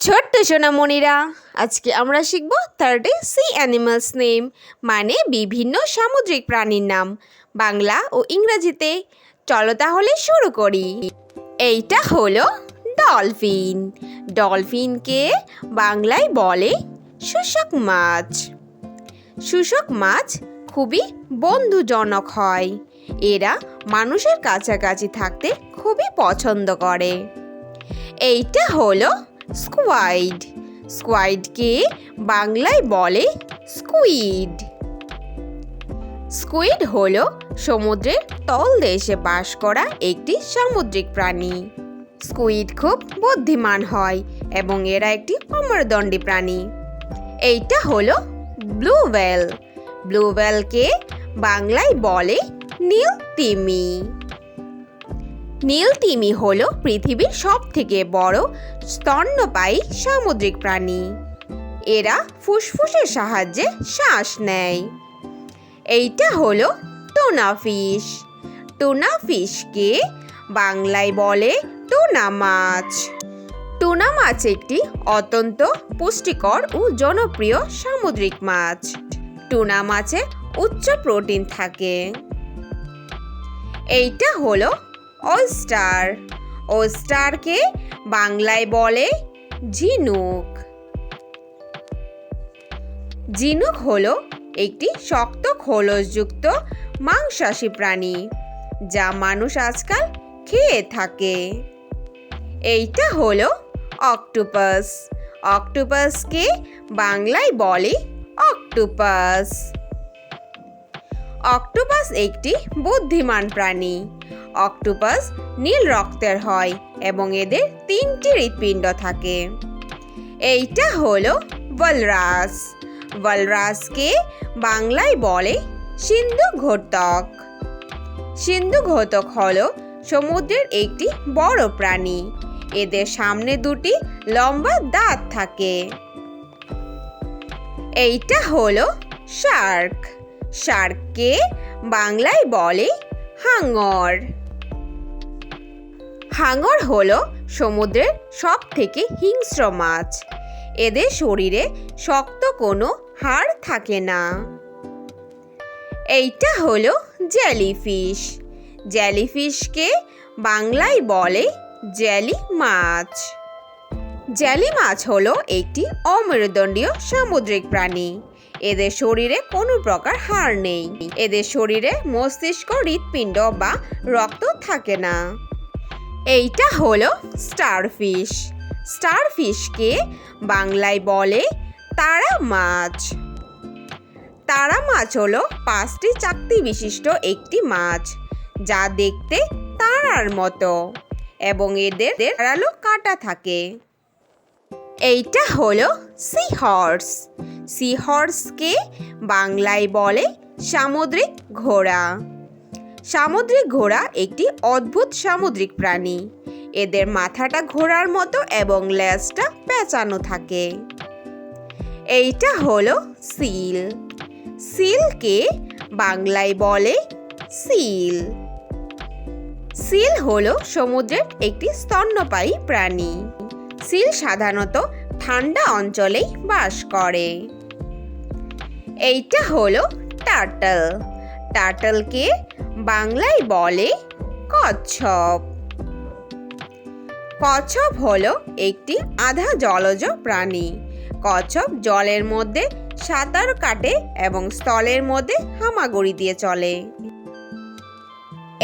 ছোট্ট সোনামণিরা, আজকে আমরা শিখব 30 সি অ্যানিমালস নেম, মানে বিভিন্ন সামুদ্রিক প্রাণীর নাম, বাংলা ও ইংরেজিতে। চলো তাহলে শুরু করি। এইটা হলো ডলফিন। ডলফিনকে বাংলায় বলে শুষ্ক মাছ। শুষ্ক মাছ খুবই বন্ধুজনক হয়। এরা মানুষের কাছাকাছি থাকতে খুবই পছন্দ করে। এইটা হলো স্কুয়াইড। স্কুয়াইডকে বাংলায় বলে স্কুইড। স্কুইড হলো সমুদ্রের তলদেশে বাস করা একটি সামুদ্রিক প্রাণী। স্কুইড খুব বুদ্ধিমান হয় এবং এরা একটি অমেরুদণ্ডী প্রাণী। এইটা হলো ব্লু হোয়েল। ব্লু হোয়েলকে বাংলায় বলে নীল তিমি। নীল তিমি হলো পৃথিবীর সবথেকে বড় স্তন্যপায়ী সামুদ্রিক প্রাণী। এরা ফুসফুসের সাহায্যে শ্বাস নেয়। এইটা হলো টুনা ফিশ। টুনা ফিশকে বাংলায় বলে টুনা মাছ। টুনা মাছ একটি অত্যন্ত পুষ্টিকর ও জনপ্রিয় সামুদ্রিক মাছ। টুনা মাছে উচ্চ প্রোটিন থাকে। এইটা হলো ওয়েস্টার। ওয়েস্টারকে বাংলায় বলে ঝিনুক। ঝিনুক হলো একটি শক্ত খোলসযুক্ত মাংসাশী প্রাণী, যা মানুষ আজকাল খেয়ে থাকে। এইটা হলো অক্টোপাস। অক্টোপাসকে বাংলায় বলে অক্টোপাস। অক্টোপাস একটি বুদ্ধিমান প্রাণী। অক্টোপাস নীল রক্তের হয় এবং এদের 3টি হৃৎপিণ্ড থাকে। এইটা হলো ওয়ালরাস। ওয়ালরাসকে বাংলায় বলে সিন্ধু ঘোটক। সিন্ধু ঘোটক হলো সমুদ্রের একটি বড় প্রাণী। এদের সামনে 2টি লম্বা দাঁত থাকে। এইটা হলো শার্ক। শার্ককে বাংলায় বলে হাঙর। হাঙর হলো সমুদ্রের সবথেকে হিংস্র মাছ। এদের শরীরে শক্ত কোনো হাড় থাকে না। এইটা হলো জেলিফিশ। জেলিফিশকে বাংলায় বলে জেলি মাছ। জেলি মাছ হলো একটি অমেরুদণ্ডীয় সামুদ্রিক প্রাণী। এদের শরীরে কোনো প্রকার হাড় নেই। এদের শরীরে মস্তিষ্ক, হৃৎপিণ্ড বা রক্ত থাকে না। এইটা হলো স্টারফিশ। স্টারফিশকে বাংলায় বলে তারা মাছ। তারা মাছ হলো 5টি চাকতি বিশিষ্ট একটি মাছ, যা দেখতে তারার মতো এবং এদের ধারালো কাঁটা থাকে। এইটা হলো সি হর্স। সি হর্সকে বাংলায় বলে সামুদ্রিক ঘোড়া। সামুদ্রিক ঘোড়া একটি অদ্ভুত সামুদ্রিক প্রাণী। এদের মাথাটা ঘোড়ার মতো এবং লেজটা পেঁচানো থাকে। এইটা হলো সিল। সিলকে বাংলায় বলে সিল। সিল হলো সমুদ্রের একটি স্তন্যপায়ী প্রাণী। সিল সাধারণত ঠান্ডা অঞ্চলেই বাস করে। এইটা হলো টার্টল। টার্টলকে বাংলায় বলে কচ্ছপ। কচ্ছপ হলো একটি আধা জলজ প্রাণী। কচ্ছপ জলের মধ্যে সাঁতার কাটে এবং স্থলের মধ্যে হামাগুড়ি দিয়ে চলে।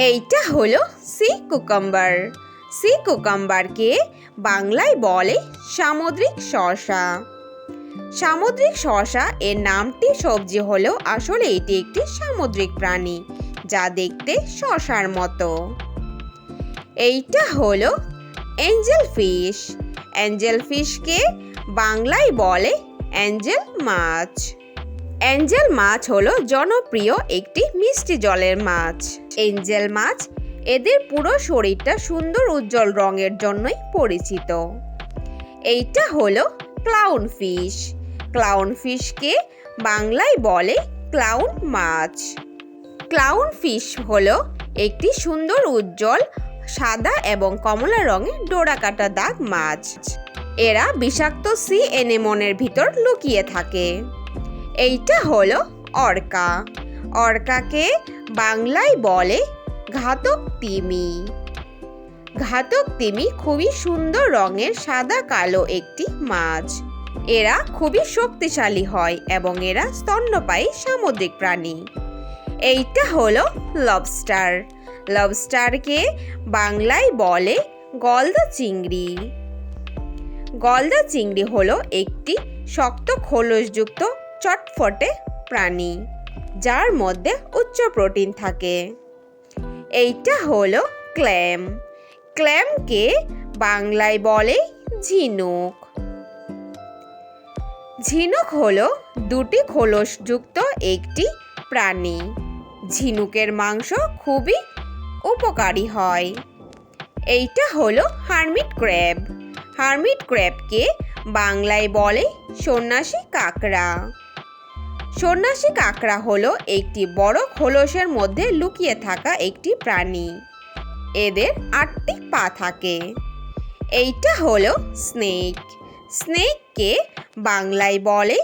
এইটা হলো সি কুকাম্বার। সি কুকাম্বারকে বাংলায় বলে সামুদ্রিক শসা। সামুদ্রিক শসা এর নামটি সবজি হলেও আসলে এটি একটি সামুদ্রিক প্রাণী, যা দেখতে শসার মতো। এইটা হলো এঞ্জেল ফিশ। এঞ্জেল ফিশকে বাংলায় বলে এঞ্জেল মাছ। এঞ্জেল মাছ হলো জনপ্রিয় একটি মিষ্টি জলের মাছ। এঞ্জেল মাছ এদের পুরো শরীরটা সুন্দর উজ্জ্বল রঙের জন্যই পরিচিত। এইটা হলো ক্লাউন ফিশ। ক্লাউন ফিশকে বাংলায় বলে ক্লাউন মাছ। ক্লাউন ফিশ হলো একটি সুন্দর উজ্জ্বল সাদা এবং কমলা রঙের ডোরাকাটা দাগ মাছ। এরা বিষাক্ত সি অ্যানেমনের ভিতর লুকিয়ে থাকে। এইটা হলো অর্কা। অর্কাকে বাংলায় বলে ঘাতক তিমি। ঘাতক তিমি খুবই সুন্দর রঙের সাদা কালো একটি মাছ। এরা খুবই শক্তিশালী হয় এবং এরা স্তন্যপায়ী সামুদ্রিক প্রাণী। এইটা হলো লবস্টার। লবস্টারকে বাংলায় বলে গলদা চিংড়ি। গলদা চিংড়ি হলো একটি শক্ত খোলসযুক্ত চটফটে প্রাণী, যার মধ্যে উচ্চ প্রোটিন থাকে। এইটা হলো ক্ল্যাম। ক্ল্যামকে বাংলায় বলে ঝিনুক। ঝিনুক হলো দুটি খোলসযুক্ত একটি প্রাণী। ঝিনুকের মাংস খুবই উপকারী হয়। এইটা হলো হার্মিট ক্র্যাব। হার্মিট ক্র্যাবকে বাংলায় বলে সন্ন্যাসী কাঁকড়া। সন্ন্যাসী কাঁকড়া হলো একটি বড় খোলসের মধ্যে লুকিয়ে থাকা একটি প্রাণী। এদের 8টি পা থাকে। এইটা হলো স্নেক। স্নেককে বাংলায় বলে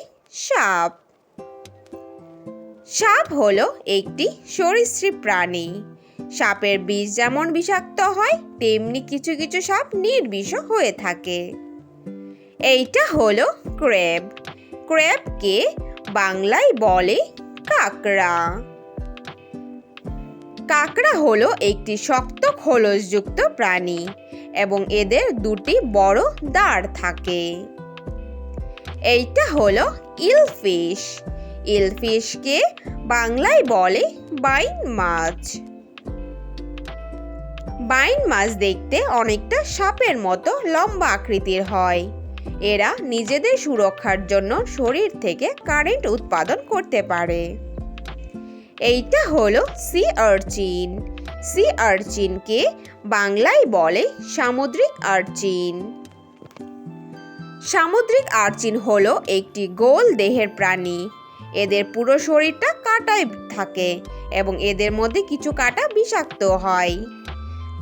সাপ। সাপ হলো একটি সরীসৃপ প্রাণী। সাপের বিষ যেমন বিষাক্ত হয়, তেমনি কিছু কিছু সাপ নির্বিষ হয়ে থাকে। এইটা হলো ক্র্যাব। ক্র্যাবকে বাংলায় বলে কাঁকড়া। কাঁকড়া হলো একটি শক্ত খোলসযুক্ত প্রাণী এবং এদের দুটি বড় দাঁড় থাকে। এইটা হলো ইলফিশ। ইলফিশকে বাংলায় বলে বাইন মাছ। বাইন মাছ দেখতে অনেকটা সাপের মতো লম্বা আকৃতির হয়। এরা নিজেদের সুরক্ষার জন্য শরীর থেকে কারেন্ট উৎপাদন করতে পারে। এইটা হলো সি আর্চিন। সি আর্চিনকে বাংলায় বলে সামুদ্রিক আর্চিন। সামুদ্রিক আর্চিন হলো একটি গোল দেহের প্রাণী। এদের পুরো শরীরটা কাঁটায় থাকে এবং এদের মধ্যে কিছু কাঁটা বিষাক্ত হয়।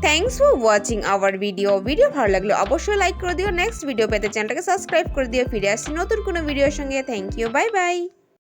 Thanks for watching hour video. Video ভালো লাগলে অবশ্যই লাইক করে দিও। নেক্সট ভিডিও পেতে চ্যানেলটাকে সাবস্ক্রাইব করে দিও। ফিরে আসছি নতুন কোনো ভিডিওর সঙ্গে। Thank you, bye by.